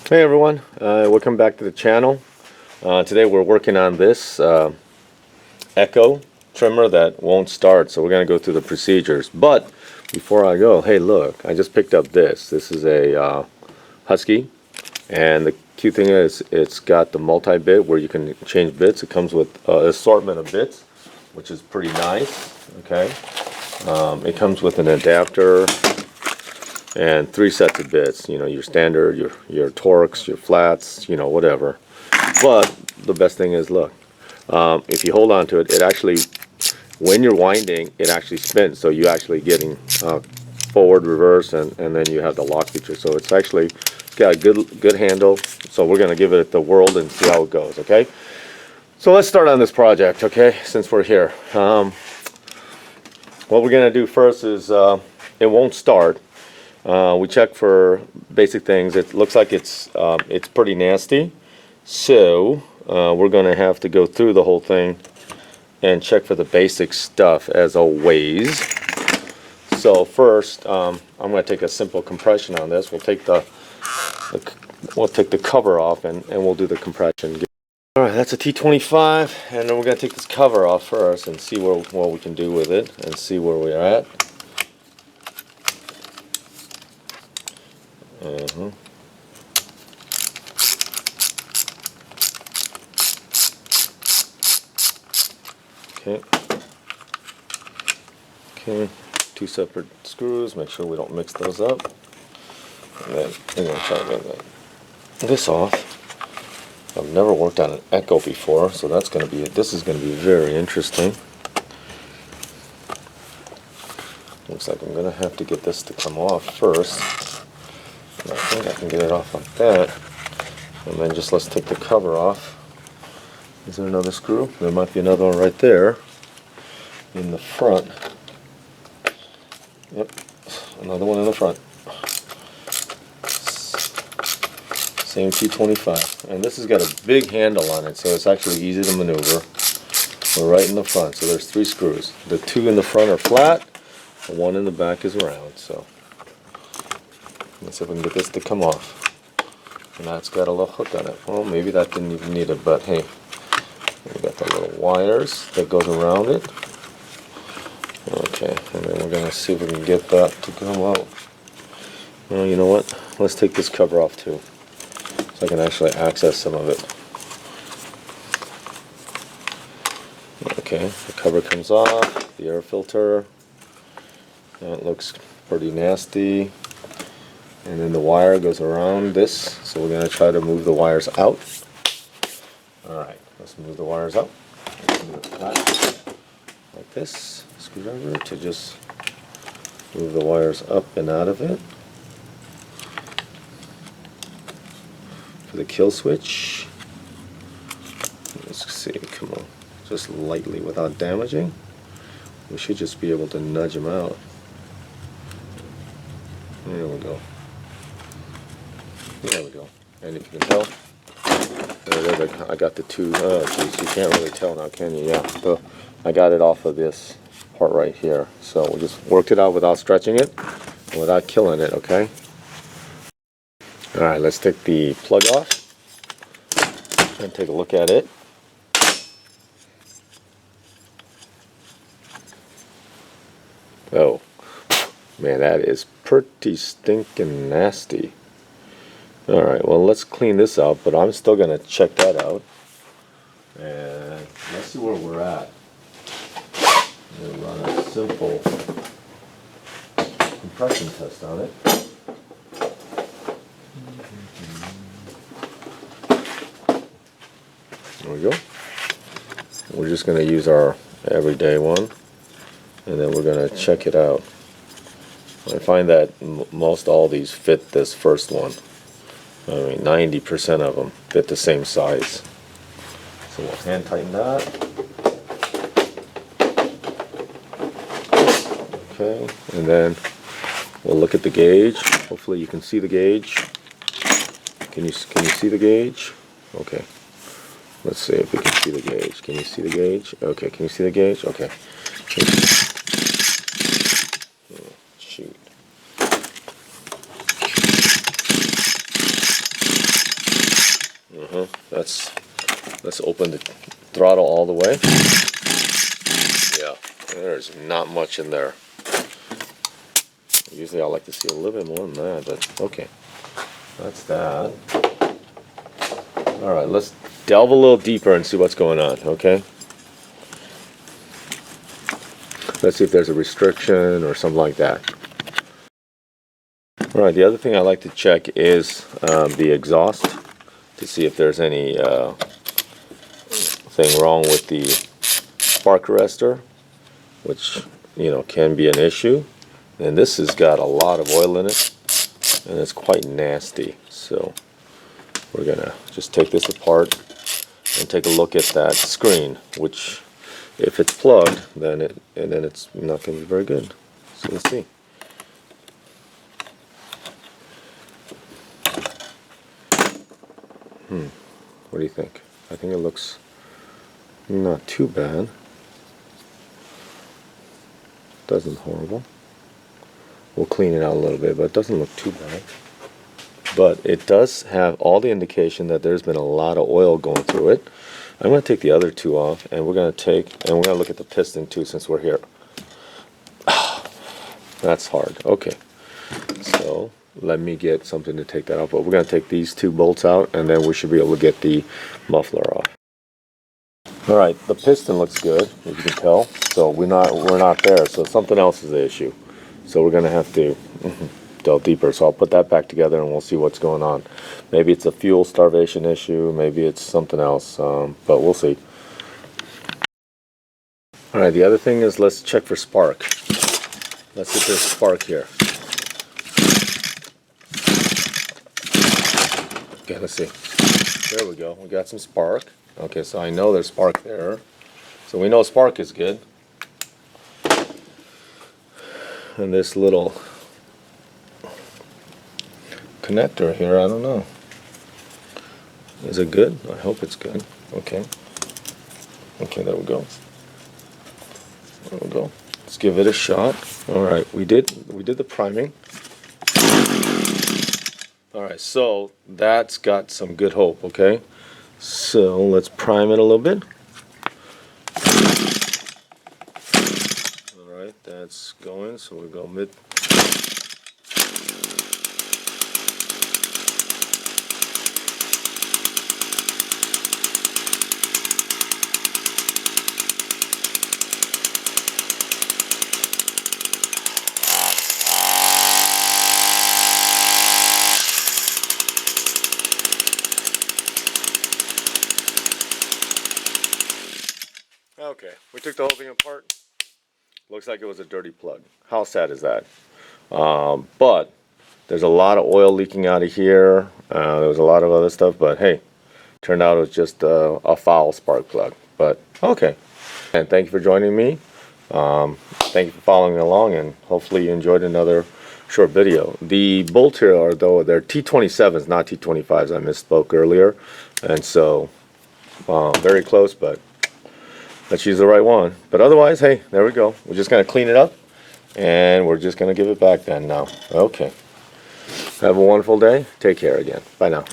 Hey everyone, welcome back to the channel. Today we're working on this echo trimmer that won't start, so we're going to go through the procedures. But before I go, hey look, I just picked up this. This is a Husky, and the cute thing is it's got the multi-bit where you can change bits. It comes with an assortment of bits, which is pretty nice. Okay, it comes with an adapter and 3 sets of bits, you know, your standard, your torques, your flats, you know, whatever. But the best thing is, look, if you hold on to it, it actually, when you're winding, it actually spins, so you're actually getting forward, reverse, and then you have the lock feature. So it's actually got a good handle. So we're going to give it the whirl and see how it goes, okay? So let's start on this project, okay, since we're here. What we're going to do first is, it won't start. We check for basic things. It looks like it's pretty nasty, so we're going to have to go through the whole thing and check for the basic stuff as always. So first, I'm going to take a simple compression on this. We'll take the cover off and we'll do the compression. All right, that's a T25, and then we're going to take this cover off first and see what we can do with it and see where we're at. Okay, 2 separate screws. Make sure we don't mix those up. And then I'm going to try to get this off. I've never worked on an echo before, so this is going to be very interesting. Looks like I'm going to have to get this to come off first. I think I can get it off like that. And then let's take the cover off. Is there another screw? There might be another one right there in the front. Yep, another one in the front. Same T25. And this has got a big handle on it, so it's actually easy to maneuver. We're right in the front, so there's 3 screws. The 2 in the front are flat, the 1 in the back is round. So let's see if we can get this to come off. And that's got a little hook on it. Well, maybe that didn't even need it, but hey, we got the little wires that goes around it. Okay, and then we're gonna see if we can get that to come out. Well, you know what? Let's take this cover off too, so I can actually access some of it. Okay, the cover comes off, the air filter. That looks pretty nasty. And then the wire goes around this, so we're going to try to move the wires out. Alright, let's move the wires out. Let's move it back like this. Screwdriver to just move the wires up and out of it. For the kill switch, let's see, come on, just lightly without damaging. We should just be able to nudge them out. There we go. There we go. And if you can tell, there it is. I got the 2. Oh, geez, you can't really tell now, can you? Yeah. I got it off of this part right here. So we just worked it out without stretching it, and without killing it. Okay. All right. Let's take the plug off and take a look at it. Oh, man, that is pretty stinking nasty. Alright, well, let's clean this out, but I'm still going to check that out. And let's see where we're at. I'm going to run a simple compression test on it. There we go. We're just going to use our everyday one, and then we're going to check it out. I find that most all these fit this first one. I mean, 90% of them fit the same size. So we'll hand tighten that. Okay, and then we'll look at the gauge. Hopefully you can see the gauge. Can you see the gauge? Okay. Let's see if we can see the gauge. Can you see the gauge? Okay, can you see the gauge? Okay. Oh, shoot. Let's open the throttle all the way. Yeah, there's not much in there. Usually I like to see a little bit more than that, but okay. That's that. All right, let's delve a little deeper and see what's going on, okay? Let's see if there's a restriction or something like that. All right, the other thing I like to check is the exhaust to see if there's any thing wrong with the spark arrestor, which, you know, can be an issue. And this has got a lot of oil in it, and it's quite nasty. So we're gonna just take this apart and take a look at that screen, which, if it's plugged, then it's not going to be very good. So let's see. What do you think? I think it looks not too bad. Doesn't horrible. We'll clean it out a little bit, but it doesn't look too bad. But it does have all the indication that there's been a lot of oil going through it. I'm going to take the other two off, and we're going to look at the piston too, since we're here. That's hard. Okay. So let me get something to take that off. But we're going to take these two bolts out, and then we should be able to get the muffler off. All right, the piston looks good, as you can tell. So we're not there. So something else is the issue. So we're going to have to delve deeper. So I'll put that back together, and we'll see what's going on. Maybe it's a fuel starvation issue. Maybe it's something else. But we'll see. All right, the other thing is, let's check for spark. Let's see if there's spark here. Okay, let's see. There we go. We got some spark. Okay, so I know there's spark there. So we know spark is good. And this little connector here, I don't know. Is it good? I hope it's good. Okay. Okay, there we go. There we go. Let's give it a shot. All right, we did the priming. All right, so that's got some good hope, okay? So let's prime it a little bit. All right, that's going, so we'll go mid. Okay, we took the whole thing apart. Looks like it was a dirty plug. How sad is that? But there's a lot of oil leaking out of here. There was a lot of other stuff, but hey, turned out it was just a foul spark plug. But okay, and thank you for joining me. Thank you for following along, and hopefully you enjoyed another short video. The bolts here are, though, they're T27s, not T25s. I misspoke earlier, and so very close, but let's use the right one. But otherwise, hey, there we go. We're just going to clean it up, and we're just going to give it back then now. Okay. Have a wonderful day. Take care again. Bye now.